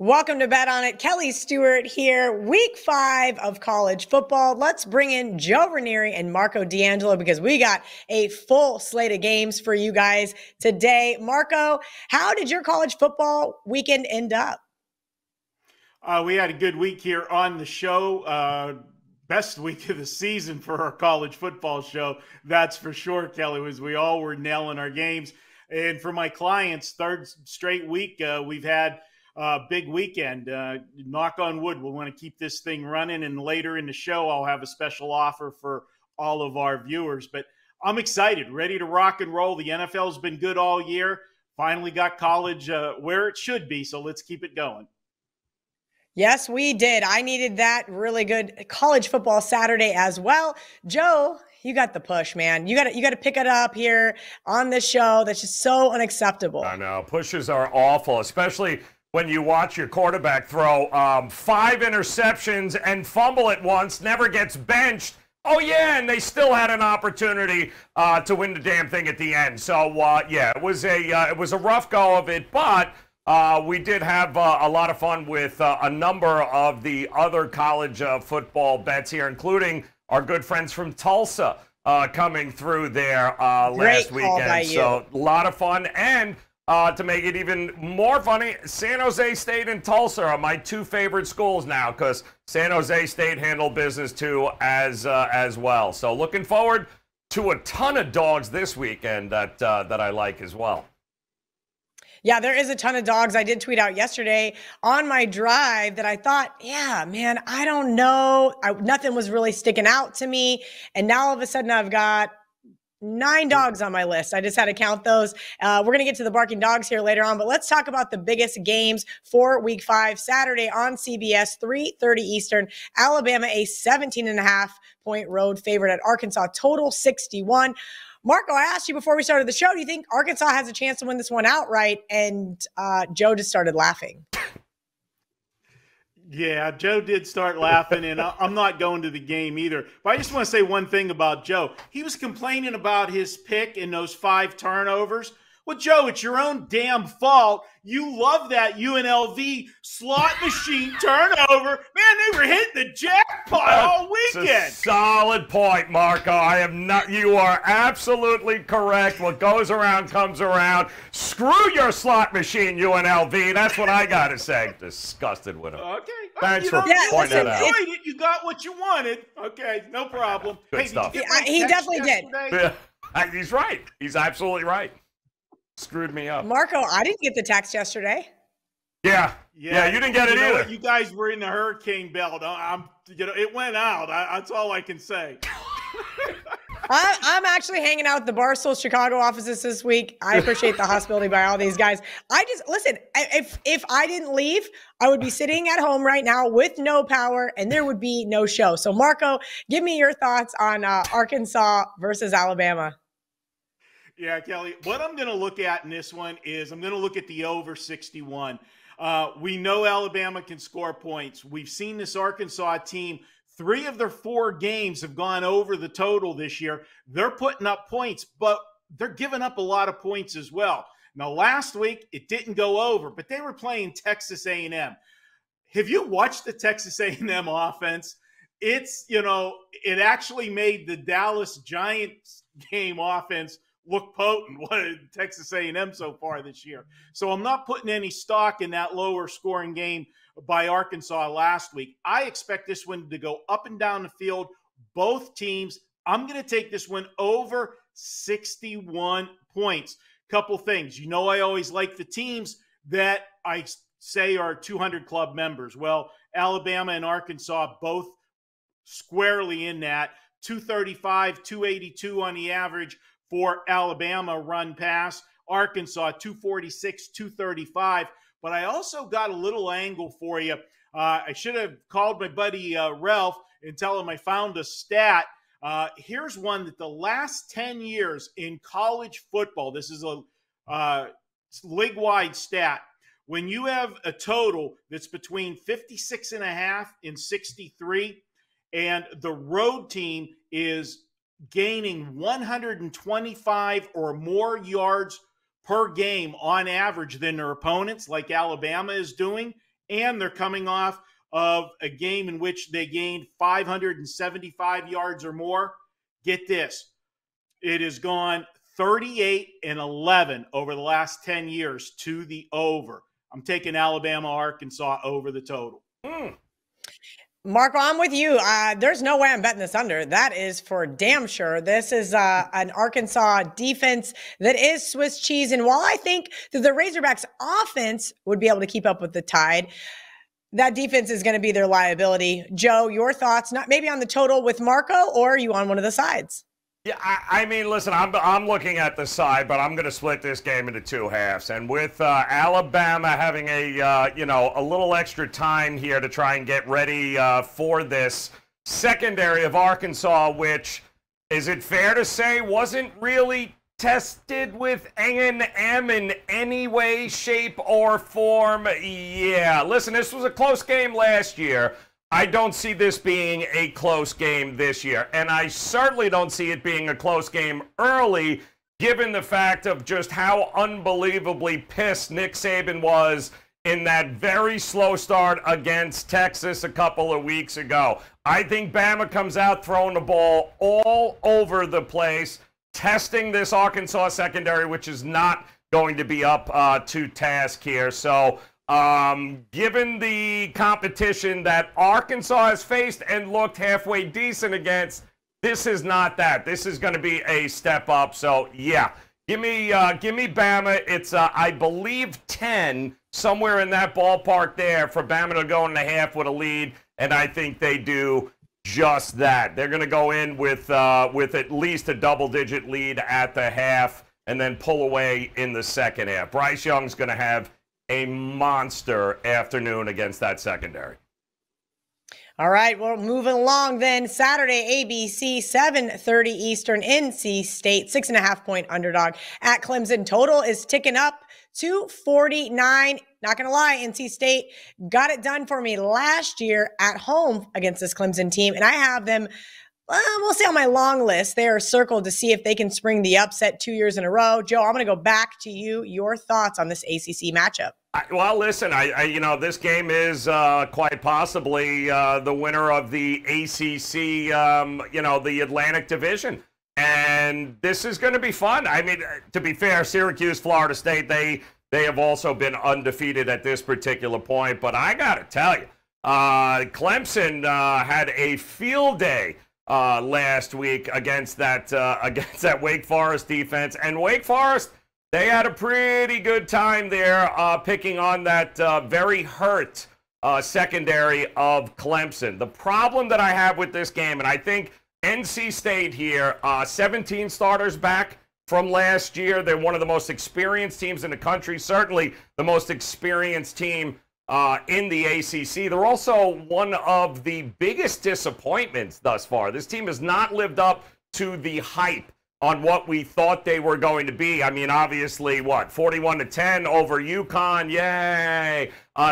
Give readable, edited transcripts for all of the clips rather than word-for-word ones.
Welcome to Bet On It. Kelly Stewart here. Week 5 of college football. Let's bring in Joe Raineri and Marco D'Angelo because we got a full slate of games for you guys today. Marco, how did your college football weekend end up? We had a good week here on the show. Best week of the season for our college football show. That's for sure, Kelly, as we all were nailing our games. And for my clients, third straight week, we've had big weekend. Knock on wood, we'll want to keep this thing running. And later in the show, I'll have a special offer for all of our viewers. But I'm excited, ready to rock and roll. The NFL's been good all year. Finally got college where it should be. So let's keep it going. Yes, we did. I needed that really good college football Saturday as well. Joe, you got the push, man. You got to pick it up here on this show. That's just so unacceptable. I know. Pushes are awful, especially when you watch your quarterback throw 5 interceptions and fumble at once, never gets benched. Oh, yeah, and they still had an opportunity to win the damn thing at the end. So, yeah, it was a rough go of it, but we did have a lot of fun with a number of the other college football bets here, including our good friends from Tulsa coming through there last weekend. So, a lot of fun. And to make it even more funny, San Jose State and Tulsa are my two favorite schools now because San Jose State handled business too as well. So looking forward to a ton of dogs this weekend that I like as well. Yeah, there is a ton of dogs. I did tweet out yesterday on my drive that I thought, yeah, man, I don't know. Nothing was really sticking out to me. And now all of a sudden I've got 9 dogs on my list. I just had to count those. We're going to get to the barking dogs here later on, but let's talk about the biggest games for week 5. Saturday on CBS, 3:30 Eastern. Alabama, a 17.5-point road favorite at Arkansas, total 61. Marco, I asked you before we started the show, do you think Arkansas has a chance to win this one outright? And Joe just started laughing. Yeah, Joe did start laughing, and I'm not going to the game either. But I just want to say one thing about Joe. He was complaining about his pick in those 5 turnovers. Well, Joe, it's your own damn fault. You love that UNLV slot machine turnover. Man, they were hitting the jackpot all weekend. It's a solid point, Marco. You are absolutely correct. What goes around comes around. Screw your slot machine, UNLV. That's what I got to say. Disgusted with him. Okay. Thanks for pointing that out. You got what you wanted. Okay, no problem. Good stuff. He definitely did. Yeah, he's right. He's absolutely right. Screwed me up. Marco, I didn't get the text yesterday. Yeah, you didn't get it either. You guys were in the hurricane belt. It went out. That's all I can say. I'm actually hanging out at the Barstool Chicago offices this week. I appreciate the hospitality by all these guys. Listen, if I didn't leave, I would be sitting at home right now with no power and there would be no show. So Marco, give me your thoughts on Arkansas versus Alabama. Yeah, Kelly, what I'm going to look at in this one is I'm going to look at the over 61. We know Alabama can score points. We've seen this Arkansas team, 3 of their 4 games have gone over the total this year. They're putting up points, but they're giving up a lot of points as well. Now, last week, it didn't go over, but they were playing Texas A&M. Have you watched the Texas A&M offense? It actually made the Dallas Giants game offense look potent. What Texas A&M so far this year. So I'm not putting any stock in that lower scoring game by Arkansas last week. I expect this one to go up and down the field. Both teams, I'm going to take this one over 61 points. Couple things. I always like the teams that I say are 200 club members. Well, Alabama and Arkansas both squarely in that. 235, 282 on the average for Alabama run pass. Arkansas, 246, 235. But I also got a little angle for you. I should have called my buddy Ralph and tell him I found a stat. Here's one that the last 10 years in college football, this is a league-wide stat, when you have a total that's between 56.5 and 63, and the road team is gaining 125 or more yards per game on average than their opponents, like Alabama is doing, and they're coming off of a game in which they gained 575 yards or more. Get this. It has gone 38-11 over the last 10 years to the over. I'm taking Alabama, Arkansas over the total. Marco, I'm with you. There's no way I'm betting this under. That is for damn sure. This is an Arkansas defense that is Swiss cheese. And while I think that the Razorbacks offense would be able to keep up with the Tide, that defense is going to be their liability. Joe, your thoughts, not maybe on the total with Marco, or are you on one of the sides? Yeah, I mean, listen, I'm looking at the side, but I'm going to split this game into two halves. And with Alabama having a little extra time here to try and get ready for this secondary of Arkansas, which, is it fair to say, wasn't really tested with A&M in any way, shape, or form? Yeah, listen, this was a close game last year. I don't see this being a close game this year, and I certainly don't see it being a close game early, given the fact of just how unbelievably pissed Nick Saban was in that very slow start against Texas a couple of weeks ago. I think Bama comes out throwing the ball all over the place, testing this Arkansas secondary, which is not going to be up to task here. So given the competition that Arkansas has faced and looked halfway decent against, this is not that. This is going to be a step up. So, yeah, give me Bama. It's, I believe, 10, somewhere in that ballpark there for Bama to go in the half with a lead, and I think they do just that. They're going to go in with at least a double-digit lead at the half and then pull away in the second half. Bryce Young's going to have a monster afternoon against that secondary. All right, well, moving along then. Saturday, ABC, 7:30 Eastern, NC State, 6.5-point underdog at Clemson. Total is ticking up to 49. Not going to lie, NC State got it done for me last year at home against this Clemson team, and I have them, we'll say on my long list. They are circled to see if they can spring the upset 2 years in a row. Joe, I'm going to go back to you. Your thoughts on this ACC matchup? Well, listen, this game is quite possibly the winner of the ACC, the Atlantic Division. And this is going to be fun. I mean, to be fair, Syracuse, Florida State, they have also been undefeated at this particular point. But I got to tell you, Clemson had a field day last week against that Wake Forest defense. And Wake Forest, they had a pretty good time there picking on that very hurt secondary of Clemson. The problem that I have with this game, and I think NC State here, 17 starters back from last year. They're one of the most experienced teams in the country, certainly the most experienced team in the ACC. They're also one of the biggest disappointments thus far. This team has not lived up to the hype on what we thought they were going to be. I mean, obviously, 41-10 over UConn, yay.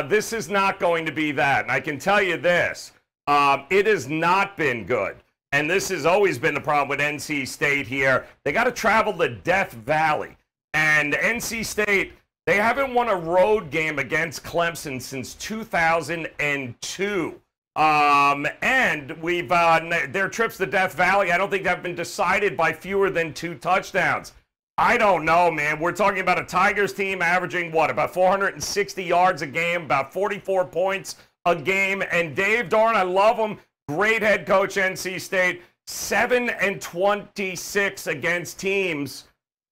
This is not going to be that. And I can tell you this, it has not been good. And this has always been the problem with NC State here. They got to travel the Death Valley. And NC State, they haven't won a road game against Clemson since 2002. And we've their trips to Death Valley, I don't think have been decided by fewer than 2 touchdowns. I don't know, man. We're talking about a Tigers team averaging, about 460 yards a game, about 44 points a game. And Dave Doran, I love him. Great head coach, NC State. 7-26 against teams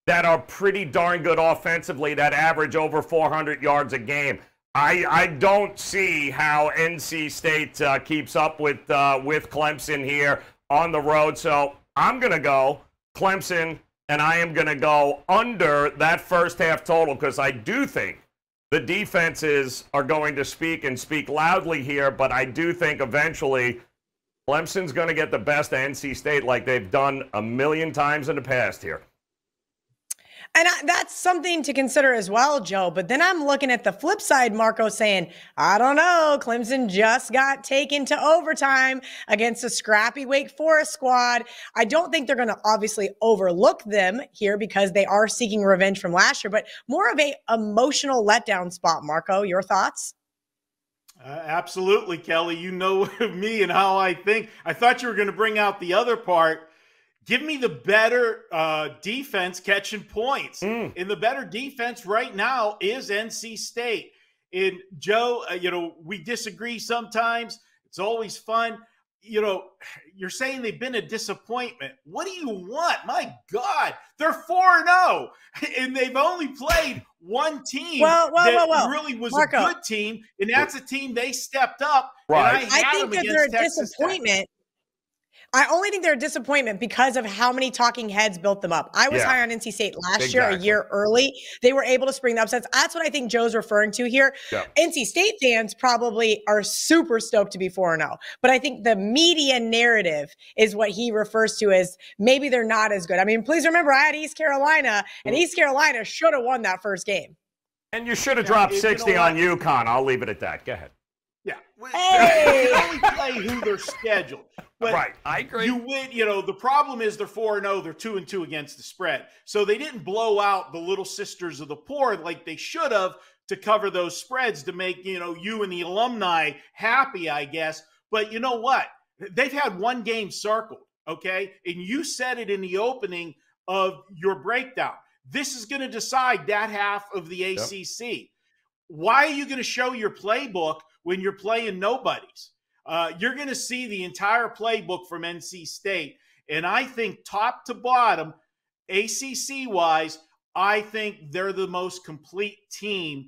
that are pretty darn good offensively, that average over 400 yards a game. I don't see how NC State keeps up with Clemson here on the road. So I'm going to go Clemson, and I am going to go under that first half total because I do think the defenses are going to speak loudly here, but I do think eventually Clemson's going to get the best of NC State like they've done a million times in the past here. And that's something to consider as well, Joe. But then I'm looking at the flip side, Marco, saying, I don't know, Clemson just got taken to overtime against a scrappy Wake Forest squad. I don't think they're going to obviously overlook them here because they are seeking revenge from last year, but more of a emotional letdown spot, Marco. Your thoughts? Absolutely, Kelly. You know me and how I think. I thought you were going to bring out the other part. Give me the better defense catching points. And the better defense right now is NC State. And Joe, we disagree sometimes. It's always fun. You're saying they've been a disappointment. What do you want? My God, they're 4-0, and they've only played one team that really was Marco, a good team, and that's a team they stepped up. Right. And I think that they're a disappointment. I only think they're a disappointment because of how many talking heads built them up. I was high on NC State last year, a year early. They were able to spring the upsets. That's what I think Joe's referring to here. Yeah. NC State fans probably are super stoked to be 4-0. But I think the media narrative is what he refers to as maybe they're not as good. I mean, please remember, I had East Carolina, and East Carolina should have won that first game. And you should have dropped 60 on UConn. I'll leave it at that. Go ahead. Yeah. They only play who they're scheduled. But right, I agree. You win, the problem is they're 4-0, they're 2-2 against the spread. So they didn't blow out the little sisters of the poor like they should have to cover those spreads to make, you and the alumni happy, I guess. But you know what? They've had one game circled, okay? And you said it in the opening of your breakdown. This is going to decide that half of the ACC. Yep. Why are you going to show your playbook when you're playing nobodies? You're going to see the entire playbook from NC State. And I think top to bottom, ACC-wise, I think they're the most complete team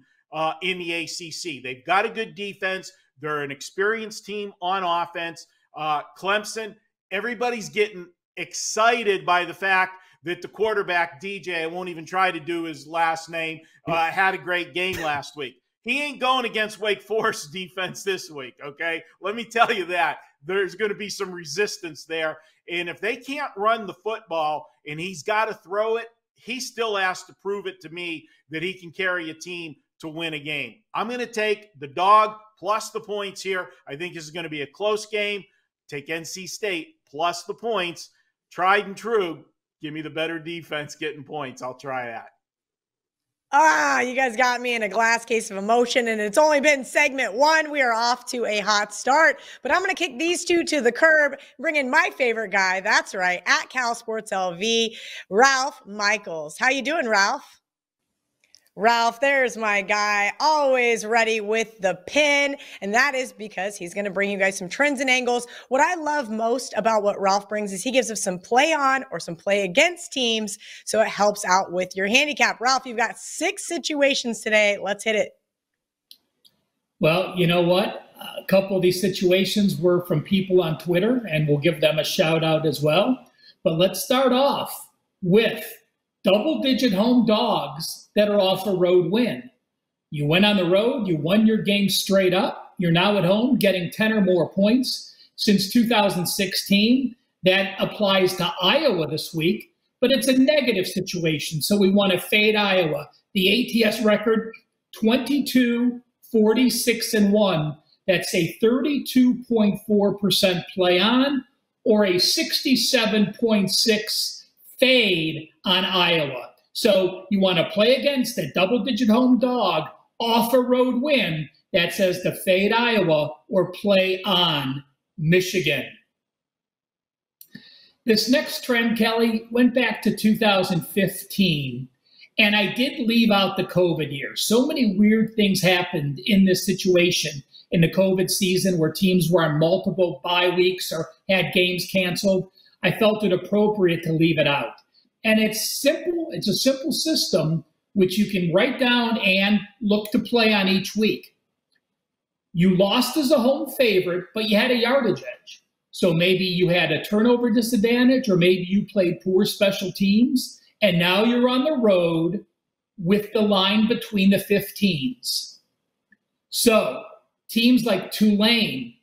in the ACC. They've got a good defense. They're an experienced team on offense. Clemson, everybody's getting excited by the fact that the quarterback, DJ, I won't even try to do his last name, had a great game last week. He ain't going against Wake Forest defense this week, okay? Let me tell you that. There's going to be some resistance there. And if they can't run the football and he's got to throw it, he still has to prove it to me that he can carry a team to win a game. I'm going to take the dog plus the points here. I think this is going to be a close game. Take NC State plus the points. Tried and true. Give me the better defense getting points. I'll try that. You guys got me in a glass case of emotion, and it's only been segment one. We are off to a hot start, but I'm going to kick these two to the curb, bring in my favorite guy. That's right, at Cal Sports LV, Ralph Michaels. How you doing, Ralph? Ralph, there's my guy, always ready with the pin, and that is because he's going to bring you guys some trends and angles. What I love most about what Ralph brings is he gives us some play on or some play against teams, so it helps out with your handicap. Ralph, you've got 6 situations today. Let's hit it. Well, you know what? A couple of these situations were from people on Twitter, and we'll give them a shout out as well. But let's start off with double-digit home dogs that are off a road win. You went on the road, you won your game straight up. You're now at home getting 10 or more points. Since 2016, that applies to Iowa this week, but it's a negative situation, so we want to fade Iowa. The ATS record, 22-46-1. That's a 32.4% play on or a 67.6% fade on Iowa. So you want to play against a double-digit home dog off a road win that says to fade Iowa or play on Michigan. This next trend, Kelly, went back to 2015, and I did leave out the COVID year. So many weird things happened in this situation in the COVID season where teams were on multiple bye weeks or had games canceled. I felt it appropriate to leave it out. And it's simple. It's a simple system which you can write down and look to play on each week. You lost as a home favorite, but you had a yardage edge. So maybe you had a turnover disadvantage, or maybe you played poor special teams, and now you're on the road with the line between the 15s. So teams like Tulane,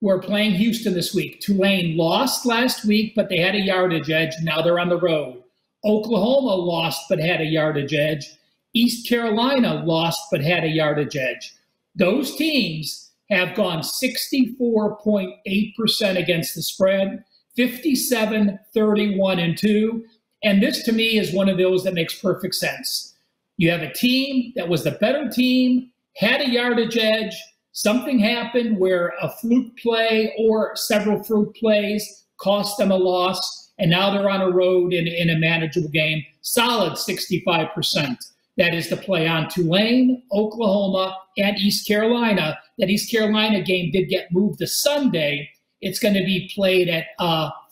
who are playing Houston this week. Tulane lost last week, but they had a yardage edge. Now they're on the road. Oklahoma lost, but had a yardage edge. East Carolina lost, but had a yardage edge. Those teams have gone 64.8% against the spread, 57-31-2. And this, to me, is one of those that makes perfect sense. You have a team that was the better team, had a yardage edge, Something happened where a fluke play or several fluke plays cost them a loss, and now they're on a road in a manageable game. Solid 65%. That is to play on Tulane, Oklahoma, and East Carolina. That East Carolina game did get moved to Sunday. It's going to be played at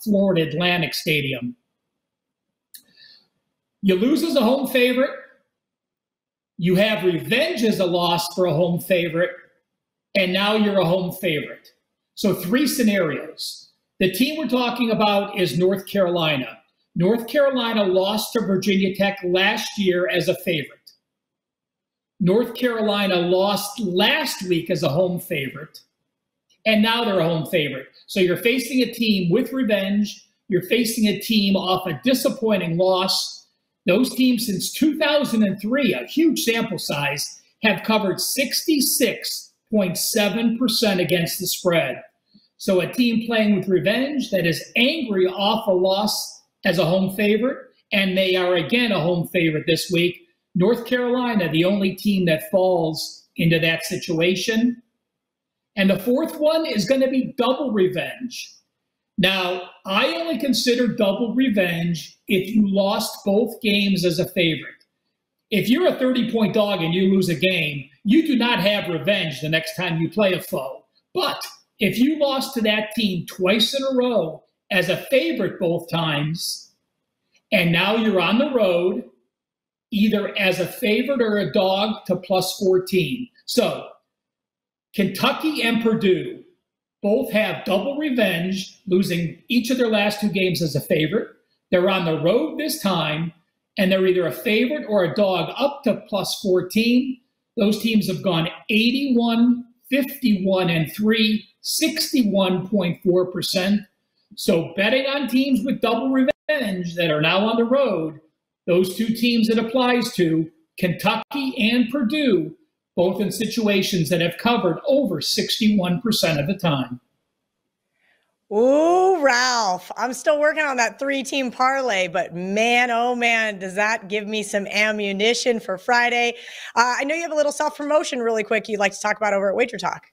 Florida Atlantic Stadium. You lose as a home favorite. You have revenge as a loss for a home favorite. And now you're a home favorite. So 3 scenarios. The team we're talking about is North Carolina. North Carolina lost to Virginia Tech last year as a favorite. North Carolina lost last week as a home favorite, and now they're a home favorite. So you're facing a team with revenge. You're facing a team off a disappointing loss. Those teams since 2003, a huge sample size, have covered 66.7% against the spread. So a team playing with revenge that is angry off a loss as a home favorite, and they are again a home favorite this week. North Carolina, the only team that falls into that situation. And the fourth one is going to be double revenge. Now, I only consider double revenge if you lost both games as a favorite. If you're a 30-point dog and you lose a game, you do not have revenge the next time you play a foe. But if you lost to that team twice in a row as a favorite both times, and now you're on the road, either as a favorite or a dog to +14. So Kentucky and Purdue both have double revenge, losing each of their last 2 games as a favorite. They're on the road this time, and they're either a favorite or a dog up to +14. Those teams have gone 81, 51, and 3, 61.4%. So betting on teams with double revenge that are now on the road, those 2 teams it applies to, Kentucky and Purdue, both in situations that have covered over 61% of the time. Ooh, Ralph, I'm still working on that 3-team parlay, but man, oh man, does that give me some ammunition for Friday. I know you have a little self-promotion really quick you'd like to talk about over at Wager Talk.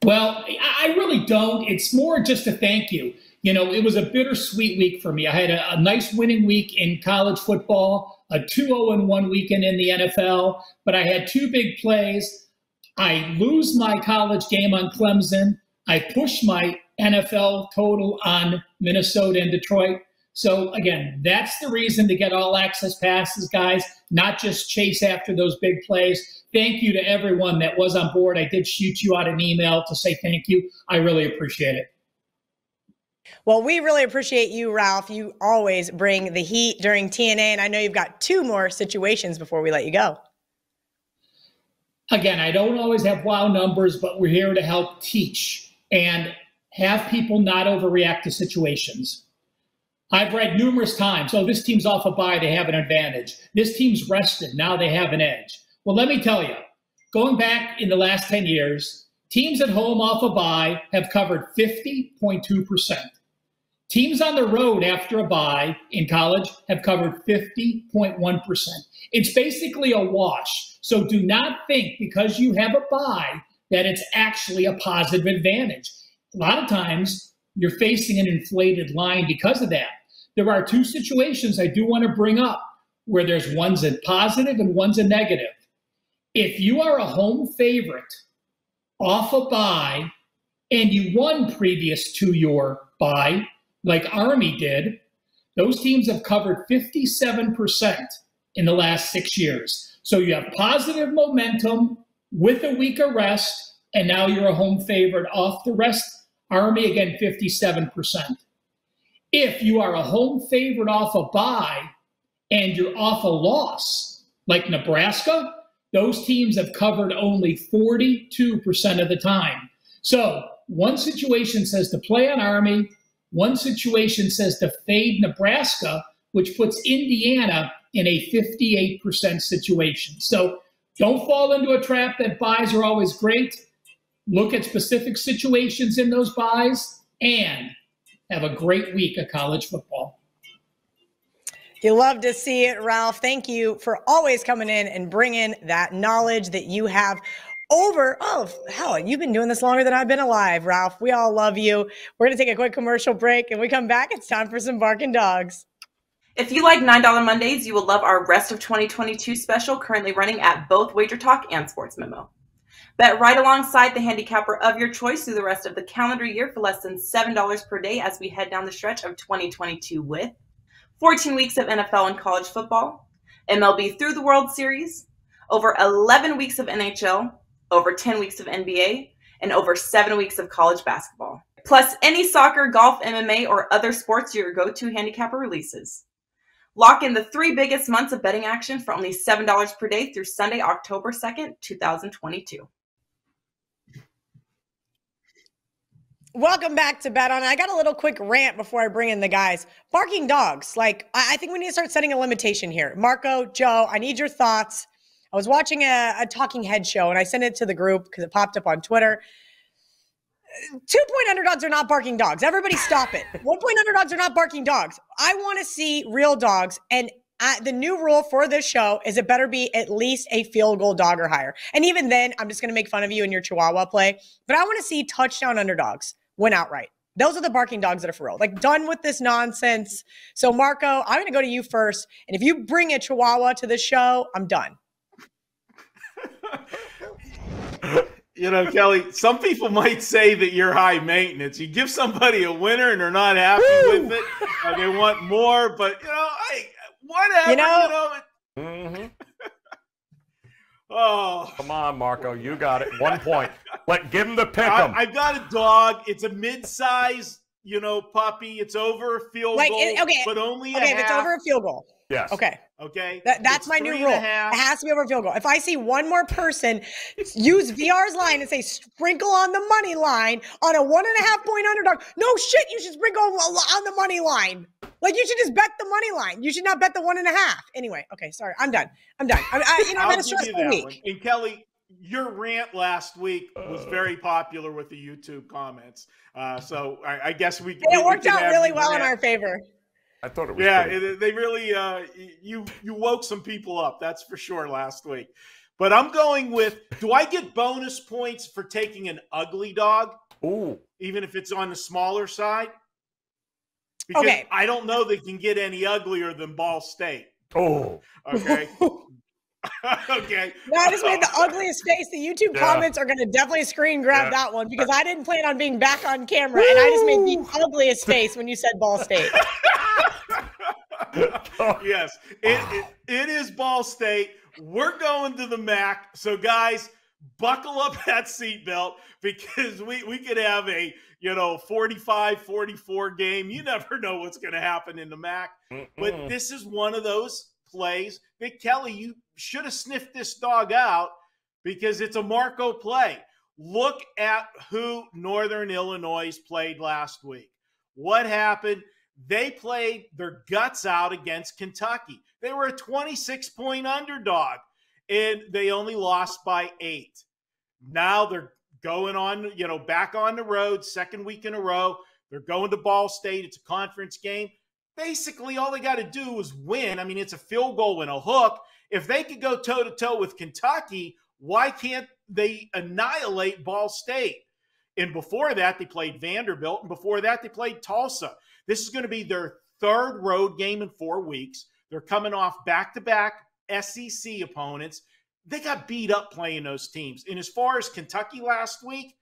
Well, I really don't. It's more just a thank you. You know, it was a bittersweet week for me. I had a nice winning week in college football, a 2-0-1 weekend in the NFL, but I had 2 big plays. I lose my college game on Clemson. I push my NFL total on Minnesota and Detroit. So again, that's the reason to get all access passes, guys, not just chase after those big plays. Thank you to everyone that was on board. I did shoot you out an email to say thank you. I really appreciate it. Well, we really appreciate you, Ralph. You always bring the heat during TNA, and I know you've got 2 more situations before we let you go. Again, I don't always have wow numbers, but we're here to help teach and have people not overreact to situations. I've read numerous times, oh, this team's off a bye, they have an advantage. This team's rested, now they have an edge. Well, let me tell you, going back in the last 10 years, teams at home off a bye have covered 50.2%. Teams on the road after a bye in college have covered 50.1%. It's basically a wash. So do not think because you have a bye that it's actually a positive advantage. A lot of times you're facing an inflated line because of that. There are 2 situations I do want to bring up where there's one's a positive and one's a negative. If you are a home favorite off a bye and you won previous to your bye, like Army did, those teams have covered 57% in the last 6 years. So you have positive momentum with a week of rest, and now you're a home favorite off the rest. Army, again, 57%. If you are a home favorite off a bye and you're off a loss, like Nebraska, those teams have covered only 42% of the time. So one situation says to play on Army, one situation says to fade Nebraska, which puts Indiana in a 58% situation. So don't fall into a trap that buys are always great. Look at specific situations in those buys and have a great week of college football. You love to see it, Ralph. Thank you for always coming in and bringing that knowledge that you have Over. Oh, hell, you've been doing this longer than I've been alive, Ralph. We all love you. We're going to take a quick commercial break, and we come back. It's time for some barking dogs. If you like $9 Mondays, you will love our Rest of 2022 special currently running at both Wager Talk and Sports Memo. Bet right alongside the handicapper of your choice through the rest of the calendar year for less than $7 per day as we head down the stretch of 2022 with 14 weeks of NFL and college football, MLB through the World Series, over 11 weeks of NHL, over 10 weeks of NBA, and over 7 weeks of college basketball. Plus any soccer, golf, MMA, or other sports your go-to handicapper releases. Lock in the 3 biggest months of betting action for only $7 per day through Sunday, October 2nd, 2022. Welcome back to Bet On. I got a little quick rant before I bring in the guys. Barking dogs. Like, I think we need to start setting a limitation here. Marco, Joe, I need your thoughts. I was watching a talking head show, and I sent it to the group because it popped up on Twitter. 2-point underdogs are not barking dogs. Everybody stop it. 1-point underdogs are not barking dogs. I want to see real dogs, and the new rule for this show is it better be at least a field goal dog or higher. And even then, I'm just going to make fun of you and your Chihuahua play, but I want to see touchdown underdogs win outright. Those are the barking dogs that are for real. Like, done with this nonsense. So, Marco, I'm going to go to you first, and if you bring a Chihuahua to the show, I'm done. You know, Kelly, some people might say that you're high maintenance. You give somebody a winner and they're not happy with it, and they want more, but, whatever, Mm-hmm. Oh. Come on, Marco. You got it. 1 point. Give him the pick 'em. I've got a dog. It's a mid-size, puppy. It's over a field goal, but only a half. If it's over a field goal. Yes. Okay. That's It's my new rule. It 3.5. has to be over a field goal. If I see one more person use VR's line and say sprinkle on the money line on a 1.5-point underdog, no shit, you should sprinkle on the money line. Like, you should just bet the money line. You should not bet the 1.5. Anyway, okay, sorry, I'm done. I've had a stressful week. And Kelly, your rant last week was very popular with the YouTube comments. So I guess we it worked out really well in our favor. I thought it was they really you woke some people up, that's for sure, last week. But I'm going with, do I get bonus points for taking an ugly dog? Ooh. Even if it's on the smaller side? Because I don't know they can get any uglier than Ball State. Oh. Okay. Okay. No, I just made the ugliest face. The YouTube comments are going to definitely screen grab that one because I didn't plan on being back on camera, and I just made the ugliest face when you said Ball State. Yes, it is Ball State. We're going to the MAC. So, guys, buckle up that seatbelt because we could have a 45-44 game. You never know what's going to happen in the MAC. But this is one of those plays that, Kelly, you should have sniffed this dog out because it's a Marco play. Look at who Northern Illinois played last week. What happened? They played their guts out against Kentucky. They were a 26-point underdog, and they only lost by 8. Now they're going on, back on the road, second week in a row. They're going to Ball State. It's a conference game. Basically, all they got to do is win. I mean, it's a field goal and a hook. If they could go toe-to-toe with Kentucky, why can't they annihilate Ball State? And before that, they played Vanderbilt, and before that, they played Tulsa. This is going to be their third road game in 4 weeks. They're coming off back-to-back SEC opponents. They got beat up playing those teams. And as far as Kentucky last week,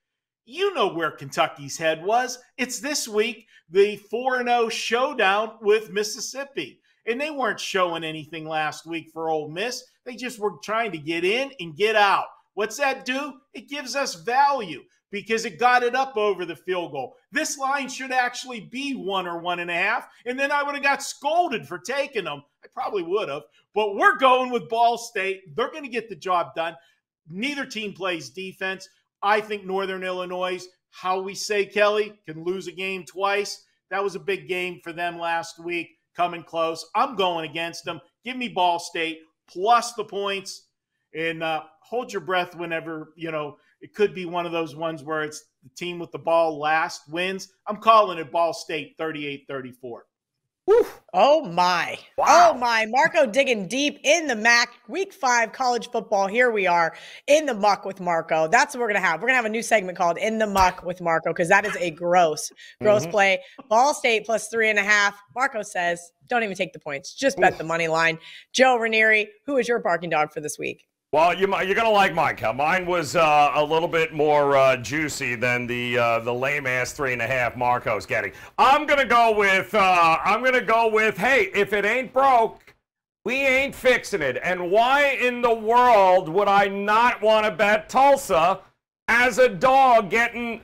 you know where Kentucky's head was. It's this week, the 4-0 showdown with Mississippi. And they weren't showing anything last week for Ole Miss. They just were trying to get in and get out. What's that do? It gives us value because it got it up over the field goal. This line should actually be 1 or 1.5, and then I would have got scolded for taking them. I probably would have, but we're going with Ball State. They're going to get the job done. Neither team plays defense. I think Northern Illinois, how we say, Kelly, can lose a game twice. That was a big game for them last week, coming close. I'm going against them. Give me Ball State plus the points, and hold your breath whenever, it could be one of those ones where it's the team with the ball last wins. I'm calling it Ball State 38-34. Whew. Oh my. Wow. Oh my. Marco digging deep in the MAC. Week 5 college football. Here we are in the muck with Marco. That's what we're going to have. We're going to have a new segment called In the Muck with Marco because that is a gross play. Ball State plus 3.5. Marco says, don't even take the points. Just bet the money line. Joe Raineri, who is your barking dog for this week? Well, you're going to like mine, Cal. Mine was a little bit more juicy than the lame-ass 3.5 Marco's getting. I'm going to go with, hey, if it ain't broke, we ain't fixing it. And why in the world would I not want to bet Tulsa as a dog getting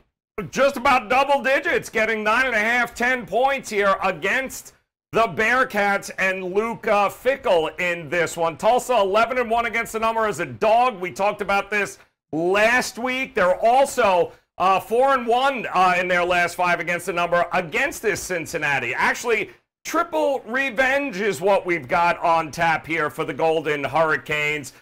just about double digits, getting 9.5, 10 points here against the Bearcats and Luke Fickell in this one. Tulsa 11-1 against the number as a dog. We talked about this last week. They're also 4-1 in their last 5 against the number against this Cincinnati. Actually, triple revenge is what we've got on tap here for the Golden Hurricanes.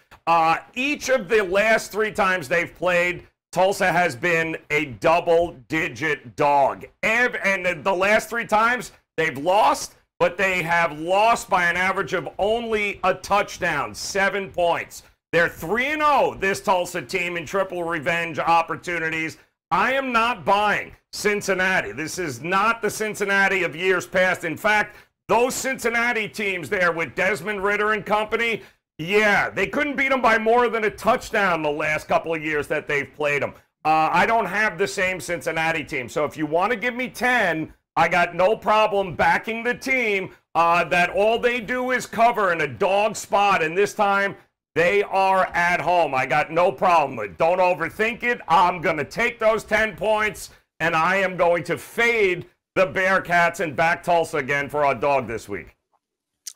Each of the last 3 times they've played, Tulsa has been a double-digit dog. And the last 3 times they've lost, but they have lost by an average of only a touchdown, 7 points. They're 3-0, this Tulsa team, in triple revenge opportunities. I am not buying Cincinnati. This is not the Cincinnati of years past. In fact, those Cincinnati teams there with Desmond Ridder and company, yeah, they couldn't beat them by more than a touchdown the last couple of years that they've played them. I don't have the same Cincinnati team. So if you want to give me 10, I got no problem backing the team that all they do is cover in a dog spot, and this time they are at home. I got no problem with it. Don't overthink it. I'm going to take those 10 points, and I am going to fade the Bearcats and back Tulsa again for our dog this week.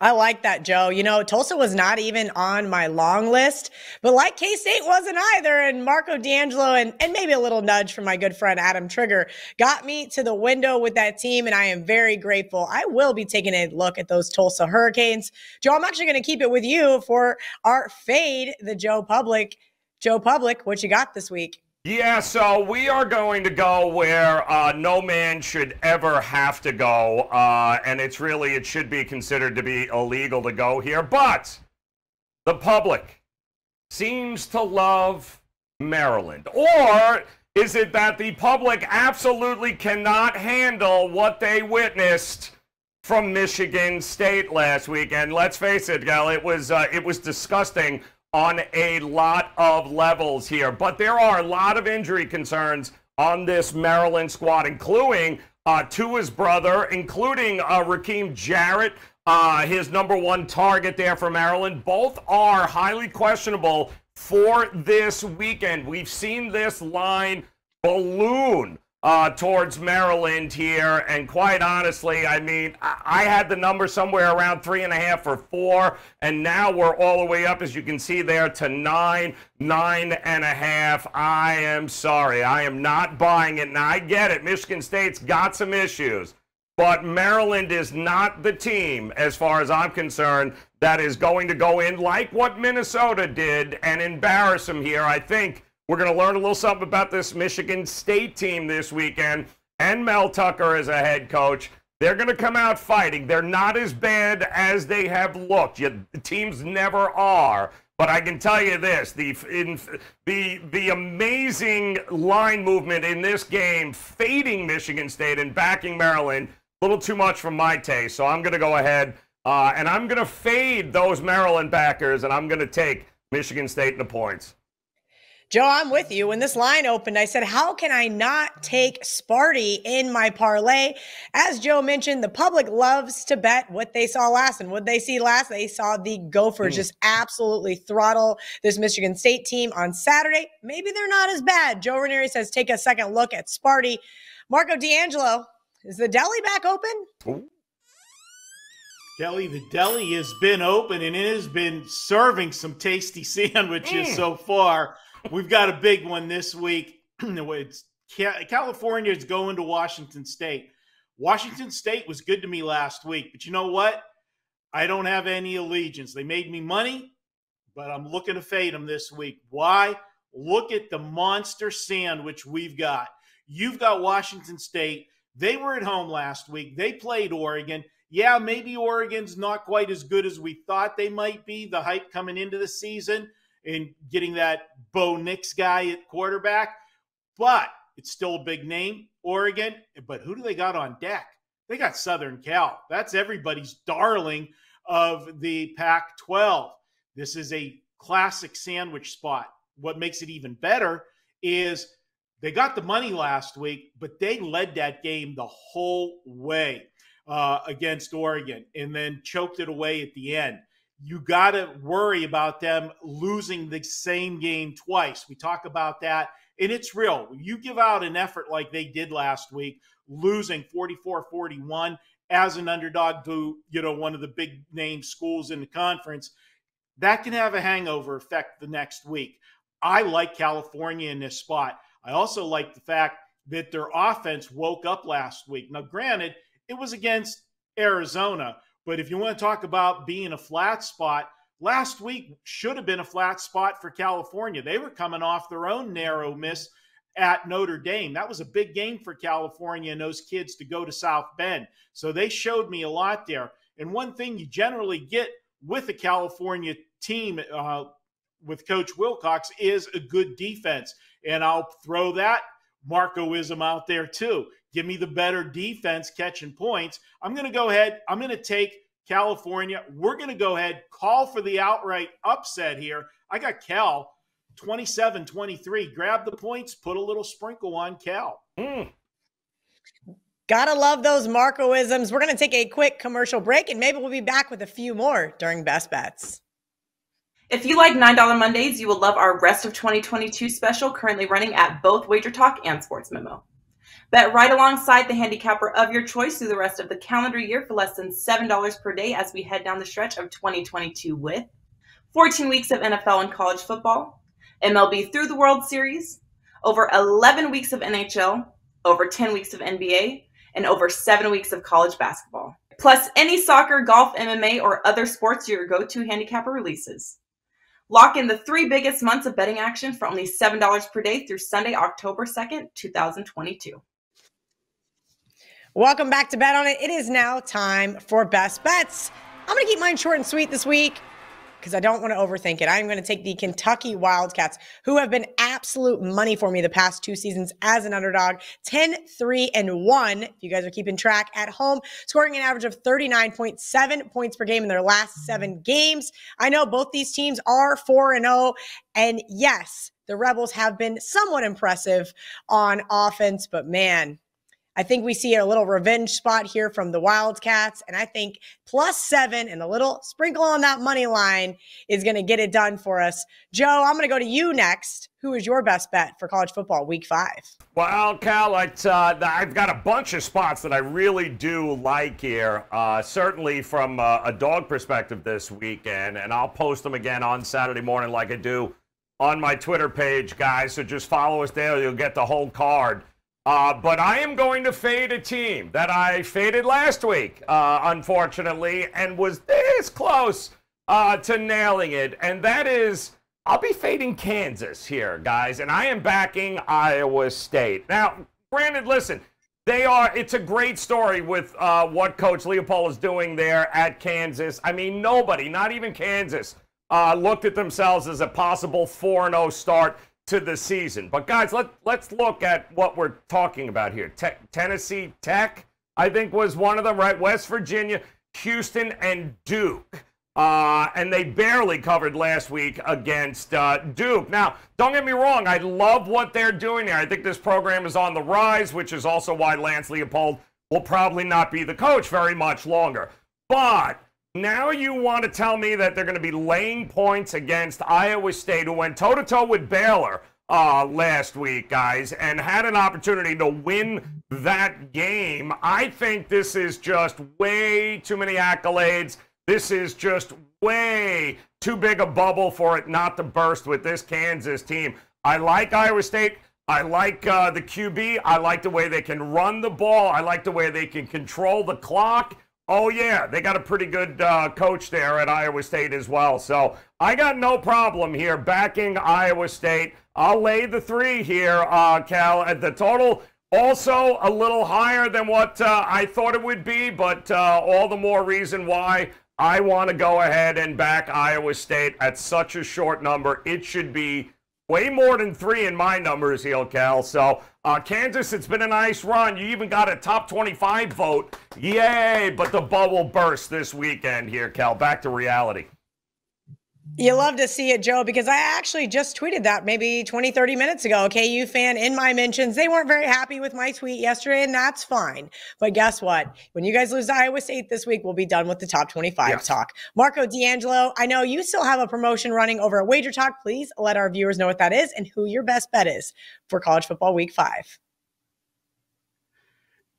I like that, Joe. You know, Tulsa was not even on my long list, but like K-State wasn't either. And Marco D'Angelo and maybe a little nudge from my good friend Adam Trigger got me to the window with that team, and I am very grateful. I will be taking a look at those Tulsa Hurricanes. Joe, I'm actually going to keep it with you for our fade, the Joe Public. Joe Public, what you got this week? Yeah, so we are going to go where no man should ever have to go, and it should be considered to be illegal to go here, but the public seems to love Maryland. Or is it that the public absolutely cannot handle what they witnessed from Michigan State last week? And let's face it, Gal, it was disgusting on a lot of levels here. But there are a lot of injury concerns on this Maryland squad, including Tua's brother, including Raheem Jarrett, his #1 target there for Maryland. Both are highly questionable for this weekend. We've seen this line balloon towards Maryland here, and quite honestly, I mean, I had the number somewhere around 3.5 or 4, and now we're all the way up, as you can see there, to 9.5. I am sorry, I am not buying it, and I get it. Michigan State's got some issues, but Maryland is not the team, as far as I'm concerned, that is going to go in like what Minnesota did and embarrass them here. I think we're going to learn a little something about this Michigan State team this weekend, and Mel Tucker as a head coach. They're going to come out fighting. They're not as bad as they have looked. Teams never are. But I can tell you this, the amazing line movement in this game, fading Michigan State and backing Maryland, a little too much for my taste. So I'm going to go ahead and I'm going to fade those Maryland backers, and I'm going to take Michigan State in the points. Joe, I'm with you. When this line opened, I said, how can I not take Sparty in my parlay? As Joe mentioned, the public loves to bet what they saw last. And what they see last, they saw the Gophers just absolutely throttle this Michigan State team on Saturday. Maybe they're not as bad. Joe Raineri says, take a second look at Sparty. Marco D'Angelo, is the deli back open? Ooh. Kelly, the deli has been open and it has been serving some tasty sandwiches so far. We've got a big one this week. California is going to Washington State. Washington State was good to me last week, but you know what? I don't have any allegiance. They made me money, but I'm looking to fade them this week. Why? Look at the monster sandwich we've got. You've got Washington State. They were at home last week. They played Oregon. yeah, maybe Oregon's not quite as good as we thought they might be, the hype coming into the season and getting that Bo Nix guy at quarterback, but it's still a big name, Oregon. But who do they got on deck? They got Southern Cal. That's everybody's darling of the Pac-12. This is a classic sandwich spot. What makes it even better is they got the money last week, but they led that game the whole way against Oregon and then choked it away at the end. You got to worry about them losing the same game twice. We talk about that, and it's real. You give out an effort like they did last week, losing 44-41 as an underdog to, one of the big name schools in the conference, that can have a hangover effect the next week. I like California in this spot. I also like the fact that their offense woke up last week. Now, granted, it was against Arizona, but if you want to talk about being a flat spot, last week should have been a flat spot for California. They were coming off their own narrow miss at Notre Dame. That was a big game for California and those kids to go to South Bend. So they showed me a lot there. And one thing you generally get with a California team with Coach Wilcox is a good defense. And I'll throw that Marcoism out there too. Give me the better defense catching points. I'm going to go ahead. I'm going to take California. We're going to go ahead, call for the outright upset here. I got Cal 27-23. Grab the points, put a little sprinkle on Cal. Gotta love those Marcoisms. We're going to take a quick commercial break, and maybe we'll be back with a few more during Best Bets. If you like $9 Mondays, you will love our Rest of 2022 special currently running at both Wager Talk and Sports Memo. Bet right alongside the handicapper of your choice through the rest of the calendar year for less than $7 per day as we head down the stretch of 2022 with 14 weeks of NFL and college football, MLB through the World Series, over 11 weeks of NHL, over 10 weeks of NBA, and over 7 weeks of college basketball. Plus any soccer, golf, MMA, or other sports your go-to handicapper releases. Lock in the 3 biggest months of betting action for only $7 per day through Sunday, October 2nd, 2022. Welcome back to Bet On It. It is now time for Best Bets. I'm going to keep mine short and sweet this week because I don't want to overthink it. I'm going to take the Kentucky Wildcats, who have been absolute money for me the past 2 seasons as an underdog, 10-3-1, if you guys are keeping track at home, scoring an average of 39.7 points per game in their last 7 games. I know both these teams are 4-0, and yes, the Rebels have been somewhat impressive on offense, but man, I think we see a little revenge spot here from the Wildcats, and I think +7 and a little sprinkle on that money line is going to get it done for us. Joe, I'm going to go to you next. Who is your best bet for college football week 5? Well, Cal, I've got a bunch of spots that I really do like here, certainly from a dog perspective this weekend, and I'll post them again on Saturday morning like I do on my Twitter page, guys, so just follow us there. You'll get the whole card. But I am going to fade a team that I faded last week, unfortunately, and was this close to nailing it. And that is, I'll be fading Kansas here, guys, and I am backing Iowa State. Now, granted, listen, it's a great story with what Coach Leopold is doing there at Kansas. I mean, nobody, not even Kansas, looked at themselves as a possible 4-0 start to the season. But guys, let's look at what we're talking about here. Tennessee Tech, I think, was one of them, right? West Virginia, Houston, and Duke. And they barely covered last week against Duke. Now, don't get me wrong, I love what they're doing there. I think this program is on the rise, which is also why Lance Leopold will probably not be the coach very much longer. But now you want to tell me that they're going to be laying points against Iowa State, who went toe-to-toe with Baylor last week, guys, and had an opportunity to win that game. I think this is just way too many accolades. This is just way too big a bubble for it not to burst with this Kansas team. I like Iowa State. I like the QB. I like the way they can run the ball. I like the way they can control the clock. Oh, yeah, they got a pretty good coach there at Iowa State as well. So I got no problem here backing Iowa State. I'll lay the 3 here, Cal. The total Also, a little higher than what I thought it would be, but all the more reason why I want to go ahead and back Iowa State at such a short number. It should be way more than 3 in my numbers here, Cal. So, Kansas, it's been a nice run. You even got a top 25 vote. Yay, but the bubble burst this weekend here, Cal. Back to reality. You love to see it, Joe, because I actually just tweeted that maybe 20, 30 minutes ago. KU fan in my mentions. They weren't very happy with my tweet yesterday, and that's fine. But guess what? When you guys lose to Iowa State this week, we'll be done with the top 25 talk. Marco D'Angelo, I know you still have a promotion running over at Wager Talk. Please let our viewers know what that is and who your best bet is for college football week 5.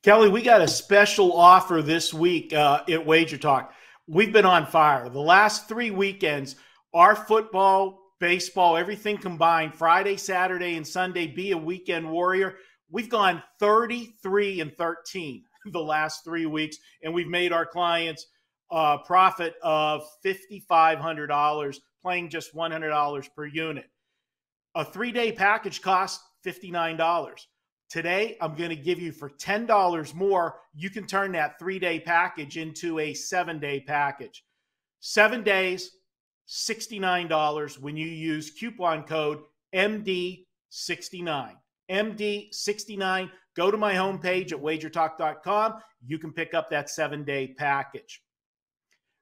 Kelly, we got a special offer this week at Wager Talk. We've been on fire. The last 3 weekends, our football, baseball, everything combined, Friday, Saturday, and Sunday, be a weekend warrior. We've gone 33-13 the last 3 weeks, and we've made our clients a profit of $5,500, playing just $100 per unit. A 3-day package costs $59. Today, I'm going to give you for $10 more, you can turn that 3-day package into a 7-day package. 7 days, $69 when you use coupon code MD69. MD69. Go to my homepage at wagertalk.com. You can pick up that 7-day package.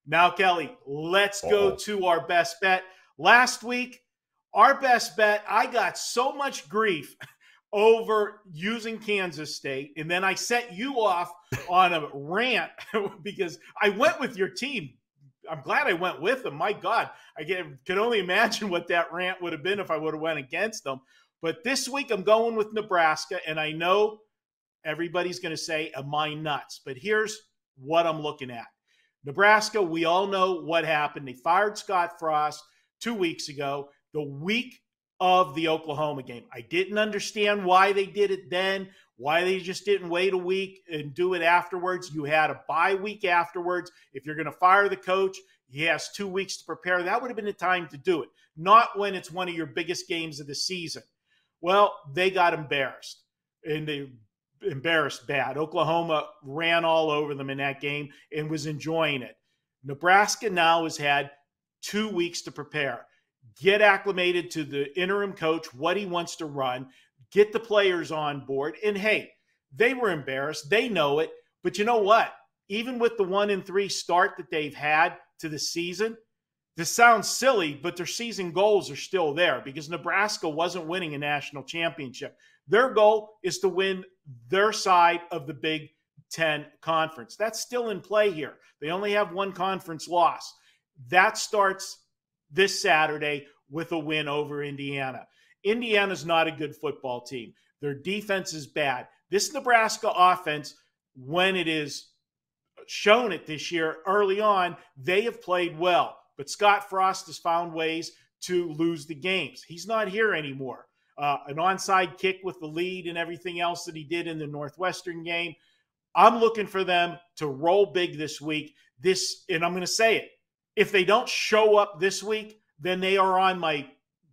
Now, Kelly, let's go to our best bet. Last week, our best bet, I got so much grief over using Kansas State, and then I set you off on a rant because I went with your team. I'm glad I went with them. My God, I can only imagine what that rant would have been if I would have went against them. But this week I'm going with Nebraska, and I know everybody's going to say, am I nuts? But here's what I'm looking at. Nebraska, we all know what happened. They fired Scott Frost 2 weeks ago, the week of the Oklahoma game. I didn't understand why they did it then, why they just didn't wait a week and do it afterwards. You had a bye week afterwards. If you're going to fire the coach, he has 2 weeks to prepare. That would have been the time to do it, not when it's one of your biggest games of the season. Well, they got embarrassed, and they embarrassed bad. Oklahoma ran all over them in that game and was enjoying it. Nebraska now has had 2 weeks to prepare, get acclimated to the interim coach, what he wants to run, get the players on board. And hey, they were embarrassed. They know it. But you know what? Even with the 1-3 start that they've had to the season, this sounds silly, but their season goals are still there because Nebraska wasn't winning a national championship. Their goal is to win their side of the Big Ten Conference. That's still in play here. They only have one conference loss. That starts this Saturday with a win over Indiana. Indiana's not a good football team. Their defense is bad. This Nebraska offense, when it is shown it this year early on, they have played well. But Scott Frost has found ways to lose the games. He's not here anymore. An onside kick with the lead and everything else that he did in the Northwestern game. I'm looking for them to roll big this week. And I'm going to say it. If they don't show up this week, then they are on my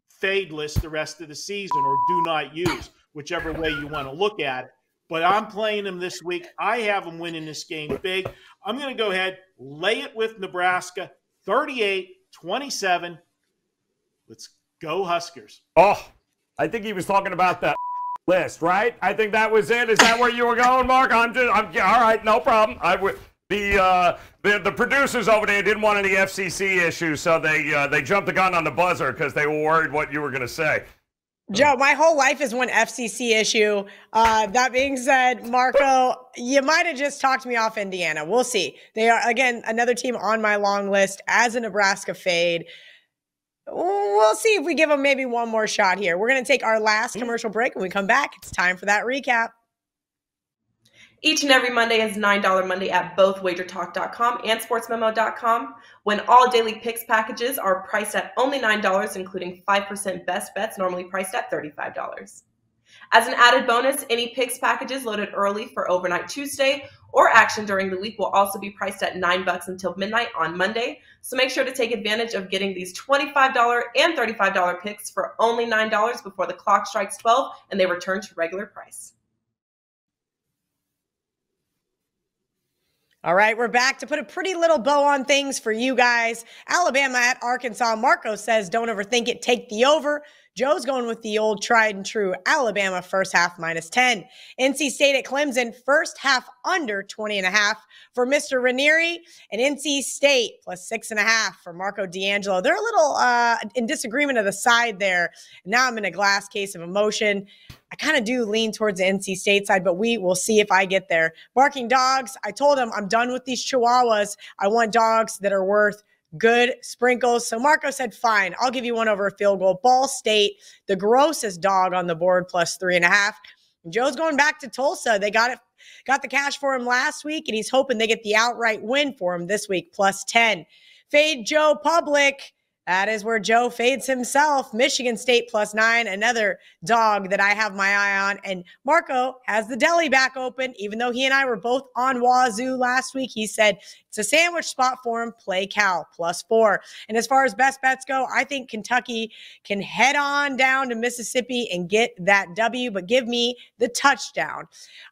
fade list the rest of the season, or do not use, whichever way you want to look at it. But I'm playing them this week. I have them winning this game big. I'm going to go ahead, lay it with Nebraska, 38-27. Let's go Huskers. Oh, I think he was talking about that list, right? I think that was it. Is that where you were going, Mark? I'm all right, no problem. The producers over there didn't want any FCC issues, so they jumped the gun on the buzzer because they were worried what you were going to say. Joe, my whole life is one FCC issue. That being said, Marco, you might have just talked me off Indiana. We'll see. They are, again, another team on my long list as a Nebraska fade. We'll see if we give them maybe one more shot here. We're going to take our last commercial break. When we come back, it's time for that recap. Each and every Monday is $9 Monday at both wagertalk.com and sportsmemo.com, when all daily picks packages are priced at only $9, including 5% best bets, normally priced at $35. As an added bonus, any picks packages loaded early for overnight Tuesday or action during the week will also be priced at $9 until midnight on Monday. So make sure to take advantage of getting these $25 and $35 picks for only $9 before the clock strikes 12 and they return to regular price. All right, we're back to put a pretty little bow on things for you guys. Alabama at Arkansas. Marco says, don't overthink it, take the over. Joe's going with the old tried and true Alabama first half -10. NC State at Clemson, first half under 20.5 for Mr. Raineri, and NC State +6.5 for Marco D'Angelo. They're a little in disagreement of the side there. Now I'm in a glass case of emotion. I kind of do lean towards the NC State side, but we will see if I get there. Barking dogs, I told him I'm done with these Chihuahuas. I want dogs that are worth good sprinkles. So Marco said, fine, I'll give you one over a field goal. Ball State, the grossest dog on the board, +3.5. And Joe's going back to Tulsa. They got the cash for him last week, and he's hoping they get the outright win for him this week, +10. Fade Joe Public. That is where Joe fades himself. Michigan State +9, another dog that I have my eye on. And Marco has the deli back open. Even though he and I were both on Wazoo last week, he said it's a sandwich spot for him. Play Cal +4. And as far as best bets go, I think Kentucky can head on down to Mississippi and get that W, but give me the touchdown.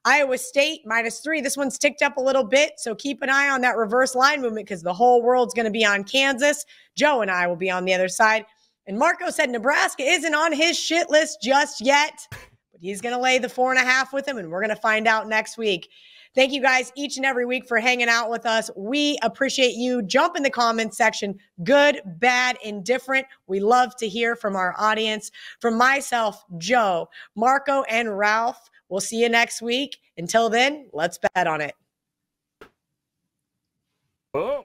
Iowa State -3. This one's ticked up a little bit, so keep an eye on that reverse line movement because the whole world's going to be on Kansas. Joe and I will be on the other side. And Marco said Nebraska isn't on his shit list just yet, but he's going to lay the 4.5 with him, and we're going to find out next week. Thank you guys each and every week for hanging out with us. We appreciate you. Jump in the comments section. Good, bad, indifferent. We love to hear from our audience. From myself, Joe, Marco, and Ralph, we'll see you next week. Until then, let's bet on it. Oh.